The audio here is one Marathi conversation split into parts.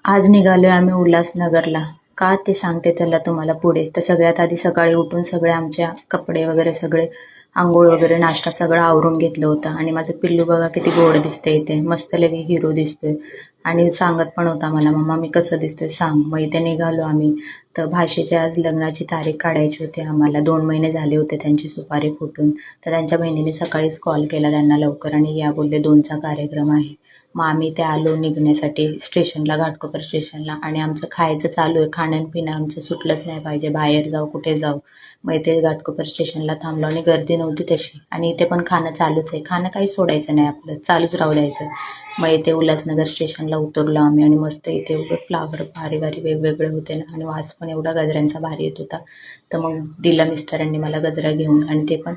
आज निघालोय आम्ही उल्हासनगरला. का ते सांगते त्याला तुम्हाला पुढे. तर सगळ्यात आधी सकाळी उठून सगळे आमच्या कपडे वगैरे सगळे आंघोळ वगैरे नाश्ता सगळं आवरून घेतलं होतं. आणि माझं पिल्लू बघा किती गोड दिसतंय इथे, मस्त लगे हिरो दिसतोय. आणि सांगत पण होता मला, मम्मा मी कसं दिसतोय सांग. मग इथे निघालो आम्ही. तर भाषेच्या आज लग्नाची तारीख काढायची होती आम्हाला. 2 महिने झाले होते त्यांची सुपारी फुटून. तर त्यांच्या बहिणीने सकाळीच कॉल केला त्यांना लवकर आणि या बोलले 2चा कार्यक्रम आहे. मग आम्ही ते आलो निघण्यासाठी स्टेशनला, घाटकोपर स्टेशनला. आणि आमचं खायचं चालू आहे, खाणं पिणं आमचं सुटलंच नाही पाहिजे, बाहेर जाऊ कुठे जाऊ. मग इथे घाटकोपर स्टेशनला थांबलो आणि गर्दी नव्हती तशी. आणि इथे पण खाणं चालूच आहे, खाणं काही सोडायचं नाही, आपलं चालूच राहू द्यायचं. मग इथे उल्हासनगर स्टेशनला उतरलो आम्ही. आणि मस्त इथे एवढे फ्लावर भारी भारी वेगवेगळे होते ना, आणि वास पण एवढा गजऱ्यांचा भारी येत होता. तर मग दिला मिस्टरांनी मला गजरा घेऊन. आणि ते पण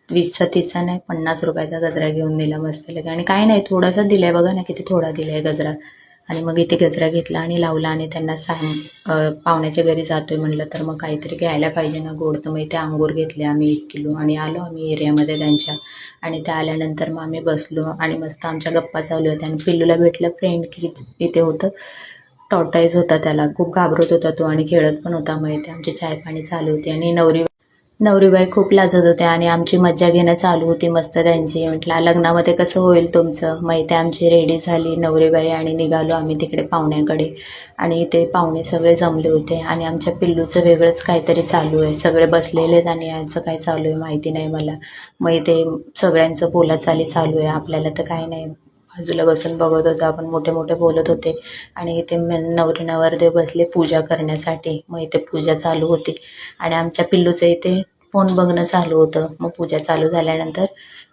20चा 30चा नाही, 50 रुपयाचा गजरा घेऊन दिला मस्त लगे. आणि काही नाही, थोडासा दिलाय बघा ना, किती थोडा दिलाय गजरा. आणि मग इथे गजरा घेतला आणि लावला. आणि त्यांना पाहुण्याच्या घरी जातोय म्हणलं तर मग काहीतरी घ्यायला पाहिजे ना गोड. तर मग इथे अंगूर घेतले आम्ही 1 किलो. आणि आलो आम्ही एरियामध्ये त्यांच्या. आणि त्या आल्यानंतर मग आम्ही बसलो आणि मस्त आमच्या गप्पा चालू होत्या. आणि पिल्लूला भेटलं फ्रेंड की इथे होतं, टॉर्टाईज होता, त्याला खूप घाबरत होता तो आणि खेळत पण होता. मग इथे आमची चाय पाणी चालू होती. आणि नवरीबाई खूप लाजत होत्या आणि आमची मज्जा घेणं चालू होती मस्त त्यांची. म्हटलं लग्नामध्ये कसं होईल तुमचं. मग इथे आमची रेडी झाली नवरीबाई आणि निघालो आम्ही तिकडे पाहुण्याकडे. आणि इथे पाहुणे सगळे जमले होते आणि आमच्या पिल्लूचं वेगळंच काहीतरी चालू आहे. सगळे बसलेलेच आणि यांचं काय चालू आहे माहिती नाही मला. मग इथे सगळ्यांचं बोलाचाली चालू आहे, आपल्याला तर काही नाही, बाजूला बसून बघत होतो आपण, मोठे मोठे बोलत होते. आणि इथे नवरी नवरदेव बसले पूजा करण्यासाठी. मग इथे पूजा चालू होती आणि आमच्या पिल्लूचं इथे फोन बघणं चालू होतं. मग पूजा चालू झाल्यानंतर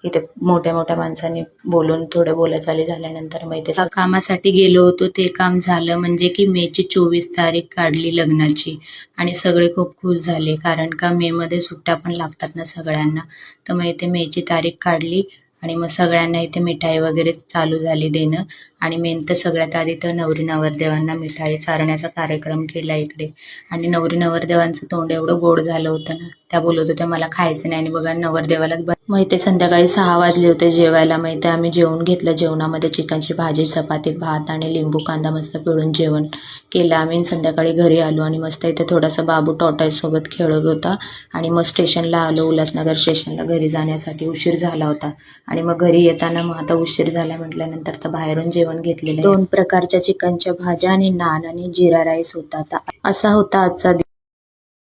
इथे मोठ्या मोठ्या माणसांनी बोलून थोडं बोलाचाली झाल्यानंतर मग इथे कामासाठी गेलो होतो, ते काम झालं. म्हणजे की मेची 24 तारीख काढली लग्नाची. आणि सगळे खूप खुश झाले, कारण का मेमध्ये सुट्ट्या पण लागतात ना सगळ्यांना. तर मग इथे मेची तारीख काढली. आणि मग सगळ्यांना इथे मिठाई वगैरे चालू झाली देणं. आणि मेन तर सगळ्यात आधी तर नवरी नवरदेवांना मिठाई चारण्याचा कार्यक्रम केला इकडे. आणि नवरी नवरदेवांचं तोंड एवढं गोड झालं होतं ना, त्या बोलत होत्या मला खायचं नाही. आणि बघा नवरदेवालाच मग इथे संध्याकाळी 6 वाजले होते जेवायला. मग इथे आम्ही जेवण घेतलं. जेवणामध्ये चिकनची भाजी, चपाती, भात आणि लिंबू कांदा मस्त पिळून जेवण केलं आम्ही. संध्याकाळी घरी आलो आणि मस्त इथे थोडासा बाबू टॉर्टाईसोबत खेळत होता. आणि मग स्टेशनला आलो, उल्हासनगर स्टेशनला घरी जाण्यासाठी. उशीर झाला होता. आणि मग घरी येताना मग आता उशीर झाला म्हटल्यानंतर तर बाहेरून जेवण घेतलेलं. 2 प्रकारच्या चिकनच्या भाज्या आणि नान आणि जिरा राईस होता. असा होता आजचा